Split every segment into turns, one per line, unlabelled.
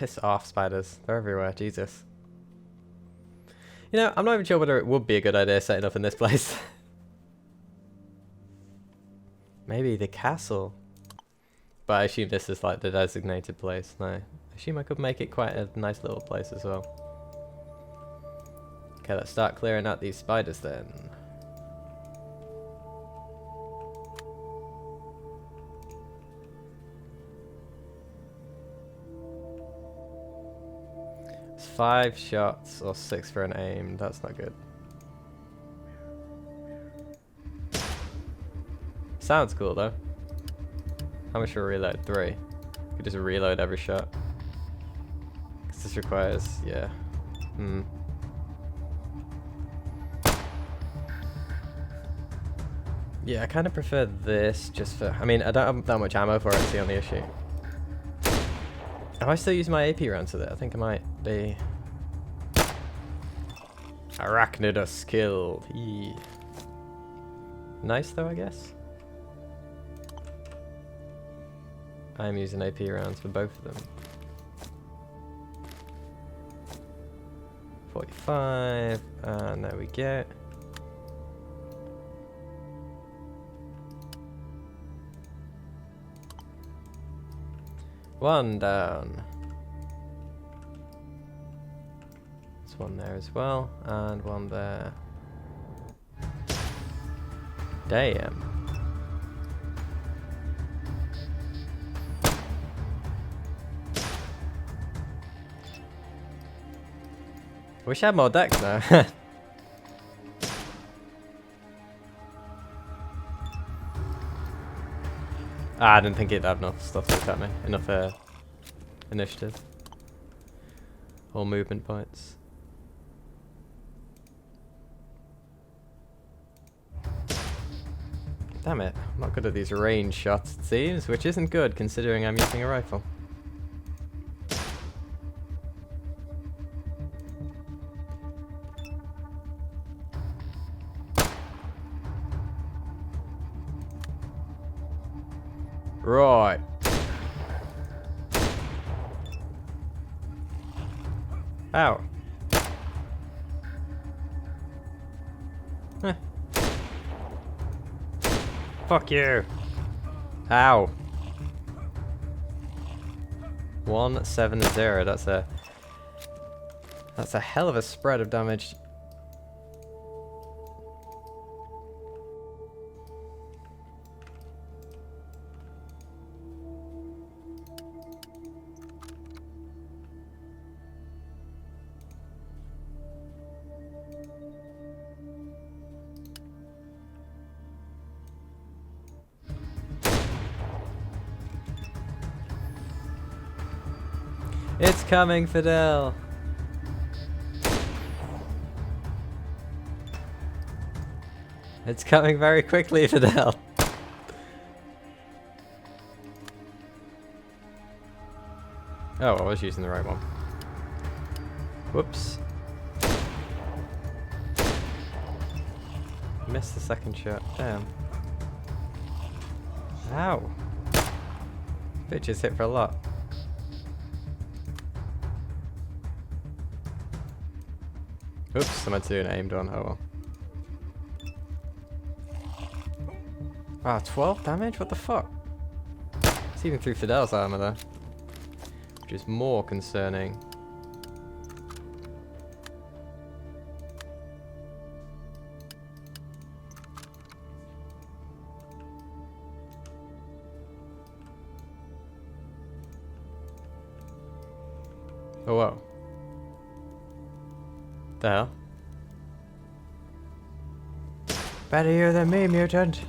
Piss off, spiders. They're everywhere, Jesus. You know, I'm not even sure whether it would be a good idea setting up in this place. Maybe the castle. But I assume this is like the designated place. No. I assume I could make it quite a nice little place as well. Okay, let's start clearing out these spiders then. It's 5 shots or 6 for an aim. That's not good. Sounds cool though. How much for a reload? 3. You could just reload every shot. Because this requires, yeah. Yeah, I kind of prefer this just for... I mean, I don't have that much ammo for it, it's the only issue. Am I still using my AP rounds with it? I think I might be. Arachnidus killed. Eee. Nice though, I guess. I'm using AP rounds for both of them. 45, and there we go. One down. There's one there as well, and one there. Damn. Wish I had more decks now. I didn't think it'd have enough stuff to attack me. Enough initiative. Or movement points. Damn it. I'm not good at these range shots, it seems, which isn't good considering I'm using a rifle. Right. Ow. Heh. Fuck you. Ow. 170. That's a hell of a spread of damage. It's coming, Fidel. It's coming very quickly, Fidel. Oh, I was using the right one. Whoops. Missed the second shot. Damn. Ow. Bitches hit for a lot. Oops, someone's doing aimed on. Oh well. Ah, 12 damage? What the fuck? It's even through Fidel's armor though. Which is more concerning. Oh whoa. The hell? Better you than me, mutant.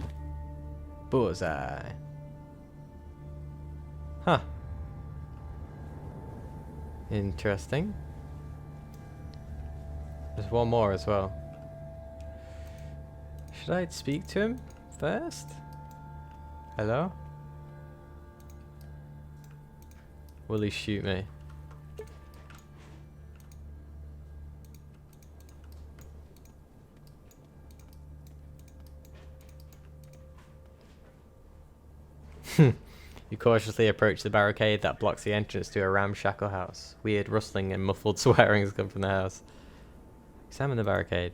Bullseye. Huh. Interesting. There's one more as well. Should I speak to him first? Hello? Will he shoot me? You cautiously approach the barricade that blocks the entrance to a ramshackle house. Weird rustling and muffled swearing come from the house. Examine the barricade.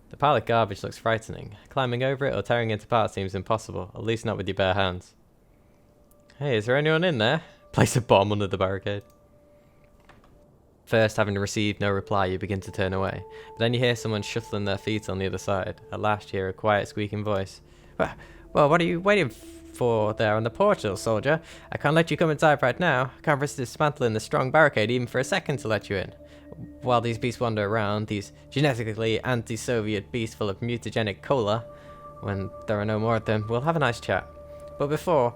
The pile of garbage looks frightening. Climbing over it or tearing it into parts seems impossible, at least not with your bare hands. Hey, is there anyone in there? Place a bomb under the barricade. First, having received no reply, you begin to turn away. But then you hear someone shuffling their feet on the other side. At last, you hear a quiet, squeaking voice. Well, what are you waiting for there on the porch, little soldier? I can't let you come inside right now. I can't risk dismantling the strong barricade even for a second to let you in. While these beasts wander around, these genetically anti-Soviet beasts full of mutagenic cola, when there are no more of them, we'll have a nice chat. But before,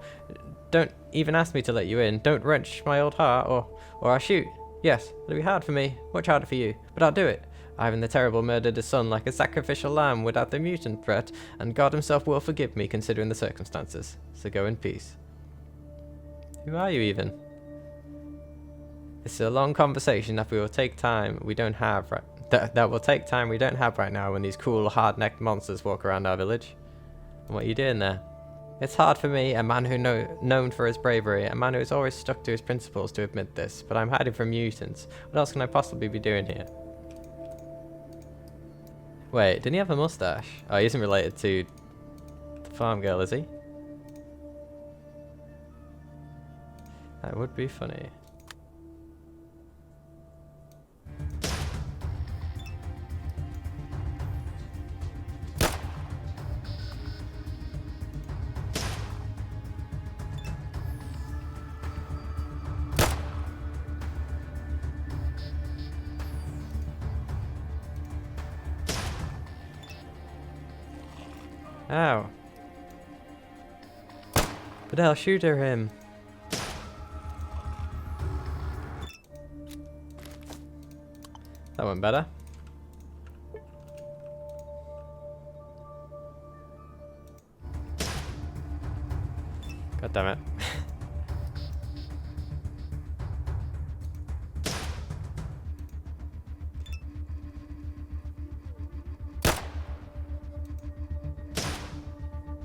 don't even ask me to let you in. Don't wrench my old heart, or I'll shoot. Yes, it'll be hard for me, much harder for you, but I'll do it. Ivan the Terrible murdered his son like a sacrificial lamb without the mutant threat, and God himself will forgive me considering the circumstances. So go in peace. Who are you even? This is a long conversation that will take time we don't have that will take time we don't have right now when these cruel, hard-necked monsters walk around our village. And what are you doing there? It's hard for me, a man who known for his bravery, a man who has always stuck to his principles, to admit this, but I'm hiding from mutants. What else can I possibly be doing here? Wait, didn't he have a mustache? Oh, he isn't related to the farm girl, is he? That would be funny. Ow. But I'll shoot him. That went better. God damn it.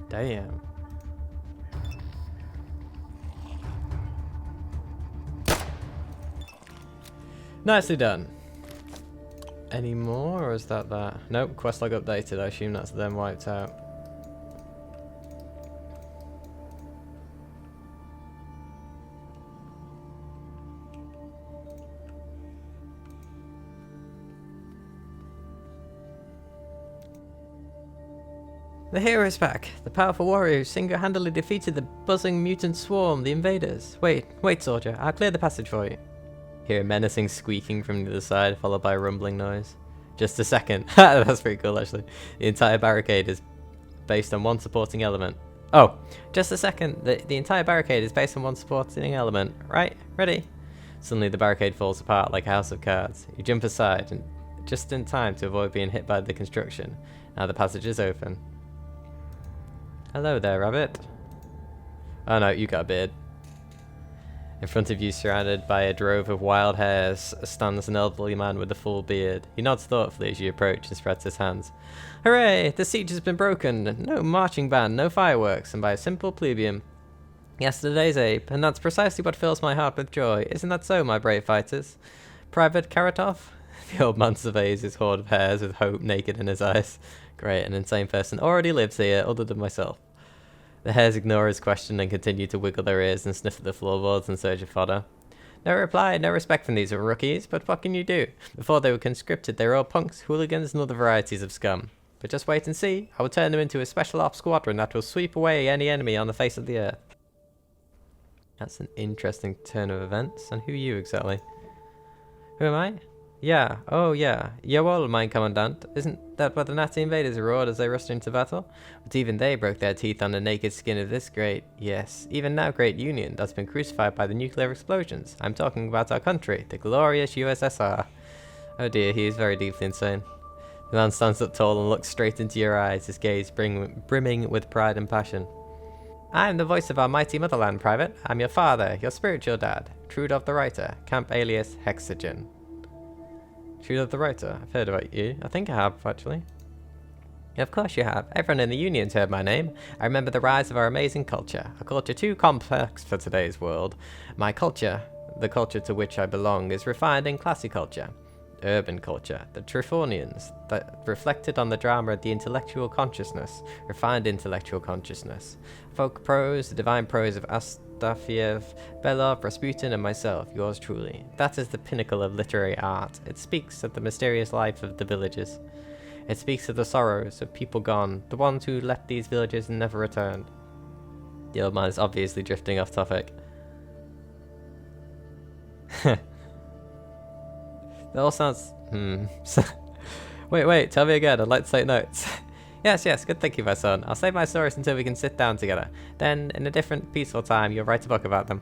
Damn. Nicely done. Any more, or is that that? Nope, quest log updated. I assume that's them wiped out. The hero is back. The powerful warrior who single-handedly defeated the buzzing mutant swarm, the invaders. Wait, soldier. I'll clear the passage for you. Hear a menacing squeaking from the other side, followed by a rumbling noise. Just a second. That's pretty cool, actually. The entire barricade is based on one supporting element. Oh, just a second. The entire barricade is based on one supporting element. Right? Ready? Suddenly, the barricade falls apart like a house of cards. You jump aside, and just in time to avoid being hit by the construction. Now the passage is open. Hello there, rabbit. Oh no, you got a beard. In front of you, surrounded by a drove of wild hares, stands an elderly man with a full beard. He nods thoughtfully as you approach and spreads his hands. Hooray! The siege has been broken. No marching band, no fireworks, and by a simple plebeian. Yesterday's ape, and that's precisely what fills my heart with joy. Isn't that so, my brave fighters? Private Karatov? The old man surveys his horde of hares with hope naked in his eyes. Great, an insane person already lives here, other than myself. The hares ignore his question and continue to wiggle their ears and sniff at the floorboards in search of fodder. No reply, no respect from these rookies, but what can you do? Before they were conscripted, they were all punks, hooligans, and other varieties of scum. But just wait and see, I will turn them into a special ops squadron that will sweep away any enemy on the face of the earth. That's an interesting turn of events. And who are you exactly? Who am I? Yeah, oh yeah, Jawohl, mein Commandant. Isn't that what the Nazi invaders roared as they rushed into battle? But even they broke their teeth on the naked skin of this even now great Union that's been crucified by the nuclear explosions. I'm talking about our country, the glorious USSR. Oh dear, he is very deeply insane. The man stands up tall and looks straight into your eyes, his gaze brimming with pride and passion. I am the voice of our mighty motherland, Private. I'm your father, your spiritual dad, Trudov the Writer, Camp alias Hexogen. Trudov the Writer, I've heard about you. I think I have, actually. Of course you have. Everyone in the Union's heard my name. I remember the rise of our amazing culture. A culture too complex for today's world. My culture, the culture to which I belong, is refined and classy culture. Urban culture, the Trifonians, that reflected on the drama of the intellectual consciousness, refined intellectual consciousness. Folk prose, the divine prose of Astafiev, Belov, Rasputin, and myself, yours truly. That is the pinnacle of literary art. It speaks of the mysterious life of the villages. It speaks of the sorrows of people gone, the ones who left these villages and never returned. The old man is obviously drifting off topic. That all sounds... wait, tell me again, I'd like to take notes. Yes, good thinking, my son. I'll save my stories until we can sit down together. Then, in a different, peaceful time, you'll write a book about them.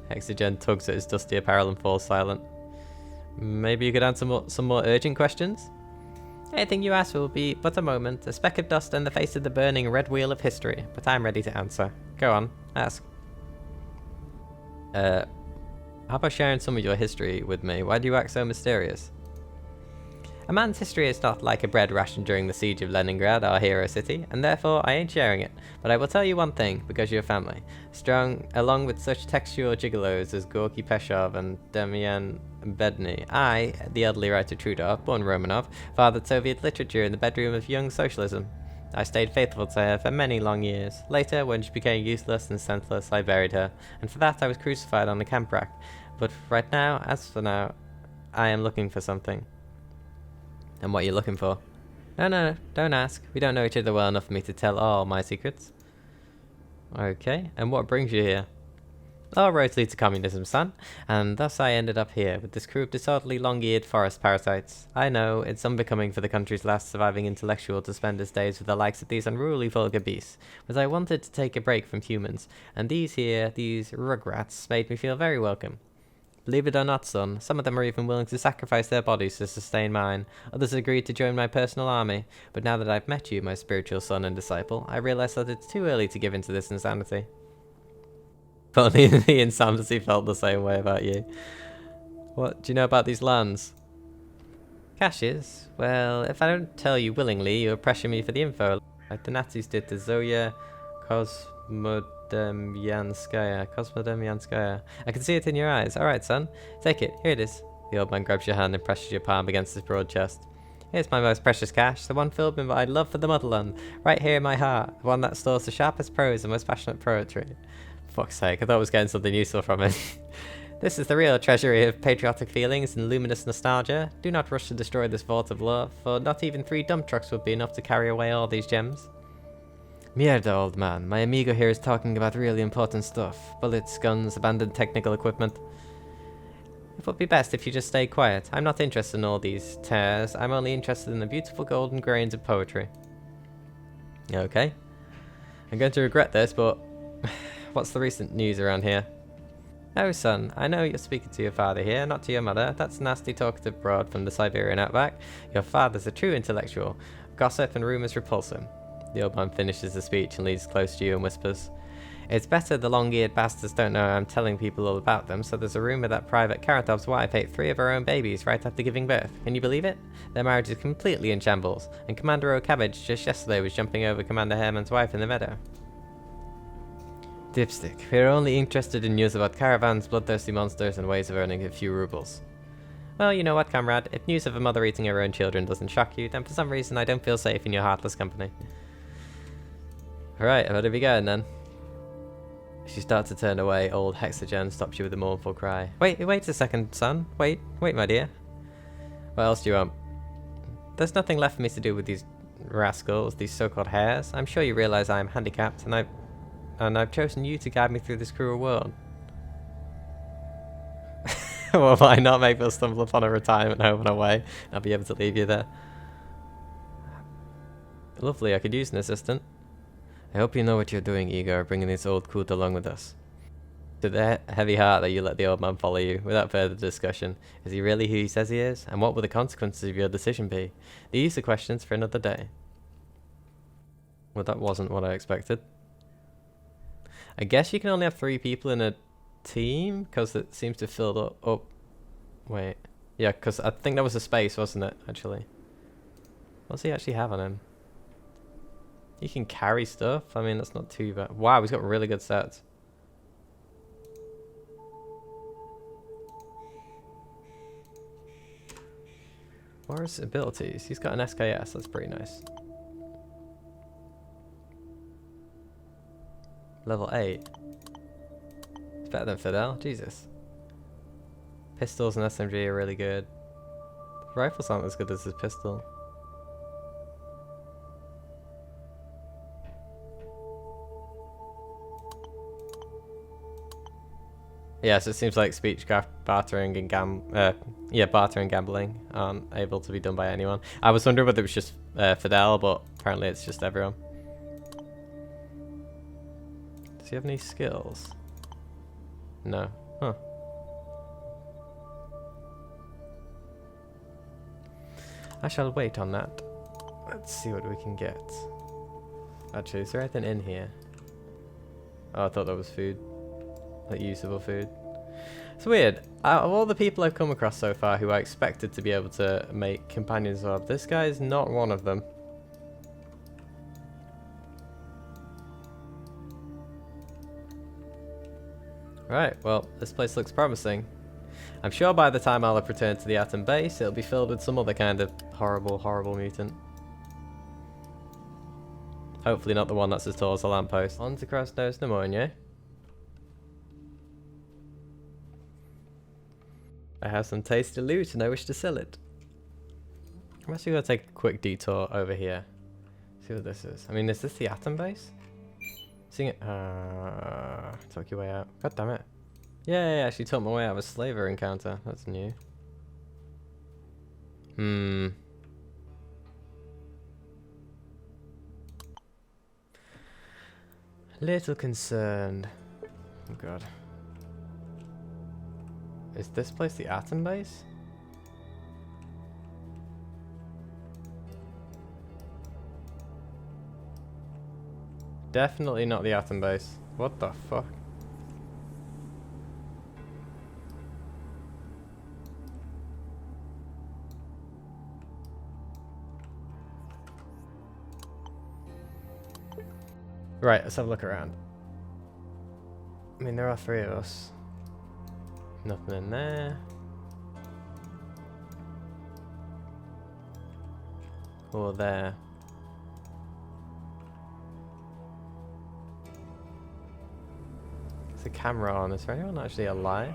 Hexagen tugs at his dusty apparel and falls silent. Maybe you could answer some more urgent questions? Anything you ask will be but a moment, a speck of dust in the face of the burning red wheel of history, but I'm ready to answer. Go on, ask. How about sharing some of your history with me? Why do you act so mysterious? A man's history is not like a bread ration during the siege of Leningrad, our hero city, and therefore I ain't sharing it. But I will tell you one thing, because you're family. Strung along with such textual gigolos as Gorky Peshov and Demian Bedny, I, the elderly writer Trudov, born Romanov, fathered Soviet literature in the bedroom of young socialism. I stayed faithful to her for many long years. Later, when she became useless and senseless, I buried her, and for that I was crucified on the camp rack. But right now, as for now, I am looking for something. And what are you looking for? No, don't ask. We don't know each other well enough for me to tell all my secrets. Okay, and what brings you here? All roads lead to communism, son, and thus I ended up here, with this crew of disorderly long-eared forest parasites. I know, it's unbecoming for the country's last surviving intellectual to spend his days with the likes of these unruly vulgar beasts, but I wanted to take a break from humans, and these rugrats, made me feel very welcome. Believe it or not, son, some of them are even willing to sacrifice their bodies to sustain mine. Others agreed to join my personal army. But now that I've met you, my spiritual son and disciple, I realize that it's too early to give in to this insanity. But the insanity felt the same way about you. What do you know about these lands? Caches? Well, if I don't tell you willingly, you'll pressure me for the info, like the Nazis did to Zoya Kosmodemyanskaya. I can see it in your eyes. Alright, son. Take it. Here it is. The old man grabs your hand and presses your palm against his broad chest. Here's my most precious cache, the one filled with my love for the motherland, right here in my heart, the one that stores the sharpest prose and most passionate poetry. Fuck's sake, I thought I was getting something useful from it. This is the real treasury of patriotic feelings and luminous nostalgia. Do not rush to destroy this vault of love, for not even 3 dump trucks would be enough to carry away all these gems. Mierda, old man. My amigo here is talking about really important stuff. Bullets, guns, abandoned technical equipment. It would be best if you just stay quiet. I'm not interested in all these tears. I'm only interested in the beautiful golden grains of poetry. Okay. I'm going to regret this, but what's the recent news around here? Oh, son, I know you're speaking to your father here, not to your mother. That's nasty talkative broad from the Siberian outback. Your father's a true intellectual. Gossip and rumours repulse him. The old man finishes the speech and leans close to you and whispers, "It's better the long-eared bastards don't know I'm telling people all about them, so there's a rumour that Private Karatov's wife ate 3 of her own babies right after giving birth. Can you believe it? Their marriage is completely in shambles, and Commander O'Cabbage just yesterday was jumping over Commander Herman's wife in the meadow." Dipstick, we're only interested in news about caravans, bloodthirsty monsters, and ways of earning a few rubles. Well, you know what, comrade? If news of a mother eating her own children doesn't shock you, then for some reason I don't feel safe in your heartless company. Alright, where do we go then? She starts to turn away. Old Hexagen stops you with a mournful cry. Wait a second, son. Wait, my dear. What else do you want? There's nothing left for me to do with these rascals, these so-called hares. I'm sure you realize I am handicapped, and I've chosen you to guide me through this cruel world. Well, why not make us stumble upon a retirement home on our way? I'll be able to leave you there. Lovely, I could use an assistant. I hope you know what you're doing, Igor, bringing this old coot along with us. To the heavy heart that you let the old man follow you, without further discussion. Is he really who he says he is? And what will the consequences of your decision be? These are questions for another day. Well, that wasn't what I expected. I guess you can only have 3 people in a team, because it seems to fill up. Oh, wait. Yeah, because I think that was a space, wasn't it, actually? What's he actually have on him? You can carry stuff. I mean, that's not too bad. Wow, he's got really good stats. What are his abilities? He's got an SKS. That's pretty nice. Level 8. It's better than Fidel. Jesus. Pistols and SMG are really good. Rifles aren't as good as his pistol. Yeah, so it seems like speech bartering and bartering and gambling aren't able to be done by anyone. I was wondering whether it was just Fidel, but apparently it's just everyone. Does he have any skills? No. Huh. I shall wait on that. Let's see what we can get. Actually, is there anything in here? Oh, I thought that was food. Like usable food. It's weird. Out of all the people I've come across so far who I expected to be able to make companions of, this guy is not one of them. Right, well, this place looks promising. I'm sure by the time I'll have returned to the Atom base, it'll be filled with some other kind of horrible, horrible mutant. Hopefully not the one that's as tall as a lamppost. On to cross-nose pneumonia. I have some tasty loot and I wish to sell it. I'm actually going to take a quick detour over here. See what this is. I mean, is this the Atom base? Seeing it. Took your way out. God damn it. Yeah, actually took my way out of a slaver encounter. That's new. Little concerned. Oh god. Is this place the Atom base? Definitely not the Atom base. What the fuck? Right, let's have a look around. I mean, there are 3 of us. Nothing in there. Or there. There's a camera on. Is there anyone actually alive?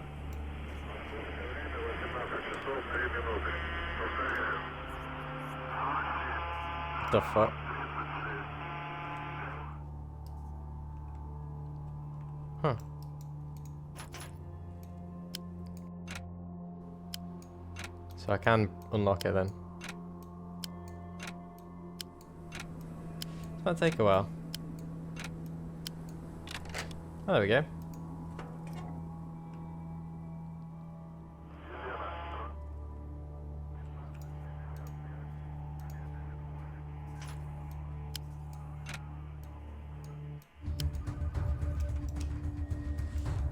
What the fuck? Huh. So I can unlock it then. This might take a while. Oh, there we go.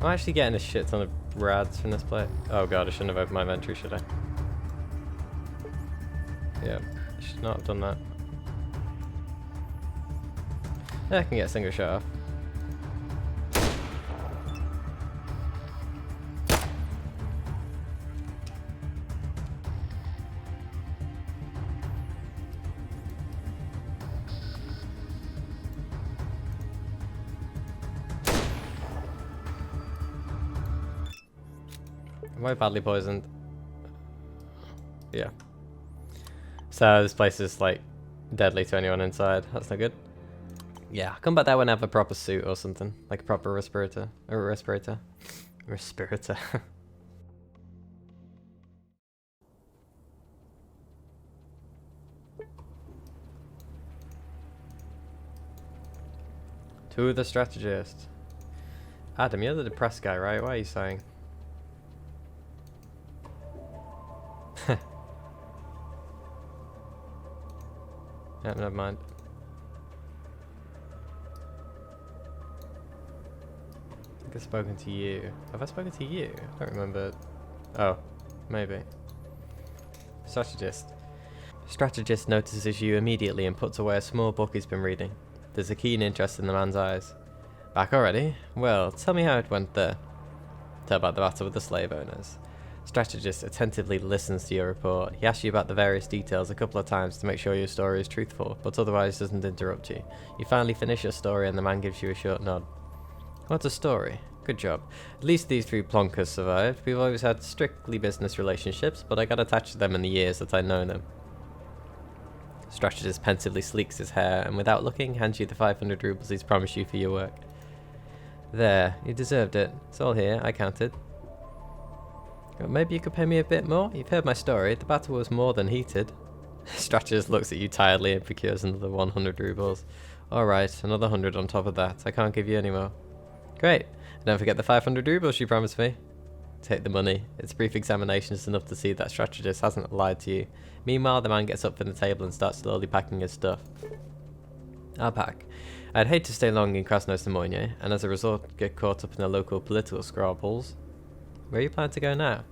I'm actually getting a shit ton of rads from this play. Oh god, I shouldn't have opened my inventory, should I? Yeah, I should not have done that. Yeah, I can get a single shot off. Am I badly poisoned? Yeah. So this place is like deadly to anyone inside. That's not good. Yeah, come back there when I have a proper suit or something. Like a proper respirator. Or respirator. Respirator. To the strategist. Adam, you're the depressed guy, right? Why are you sighing? Yeah, never mind. I think I've spoken to you. Have I spoken to you? I don't remember. Oh, maybe. Strategist. Strategist notices you immediately and puts away a small book he's been reading. There's a keen interest in the man's eyes. Back already? Well, tell me how it went there. Tell about the battle with the slave owners. Strategist attentively listens to your report. He asks you about the various details a couple of times to make sure your story is truthful, but otherwise doesn't interrupt you. You finally finish your story and the man gives you a short nod. What's a story? Good job. At least these three plonkers survived. We've always had strictly business relationships, but I got attached to them in the years that I've known them. Strategist pensively sleeks his hair and without looking hands you the 500 rubles he's promised you for your work. There, you deserved it. It's all here, I counted. Well, maybe you could pay me a bit more? You've heard my story. The battle was more than heated. Strategist looks at you tiredly and procures another 100 rubles. Alright, another 100 on top of that. I can't give you any more. Great. And don't forget the 500 rubles you promised me. Take the money. Its brief examination is enough to see that Strategist hasn't lied to you. Meanwhile, the man gets up from the table and starts slowly packing his stuff. I'll pack. I'd hate to stay long in Krasnostamoye, and as a result get caught up in the local political squabbles. Where are you planning to go now?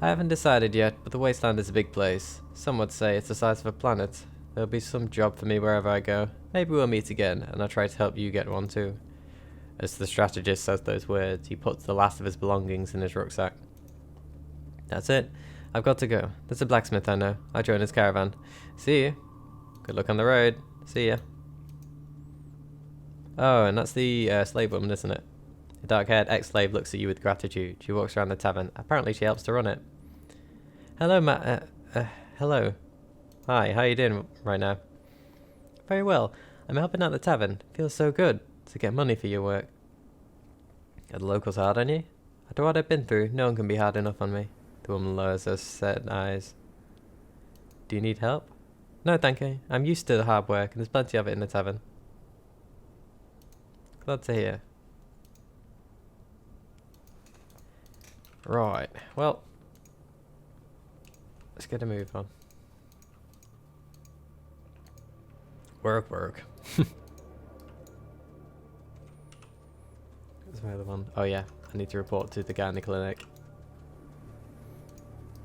I haven't decided yet, but the Wasteland is a big place. Some would say it's the size of a planet. There'll be some job for me wherever I go. Maybe we'll meet again, and I'll try to help you get one too. As the Strategist says those words, he puts the last of his belongings in his rucksack. That's it. I've got to go. There's a blacksmith I know. I'll join his caravan. See you. Good luck on the road. See ya. Oh, and that's the slave woman, isn't it? The dark-haired ex-slave looks at you with gratitude. She walks around the tavern. Apparently she helps to run it. Hello, hello. Hi, how are you doing right now? Very well. I'm helping out the tavern. Feels so good to get money for your work. Are the locals hard on you? After what I've been through, no one can be hard enough on me. The woman lowers her set eyes. Do you need help? No, thank you. I'm used to the hard work, and there's plenty of it in the tavern. Glad to hear. Right, well, let's get a move on. Work. That's my other one. Oh yeah, I need to report to the guy in the clinic.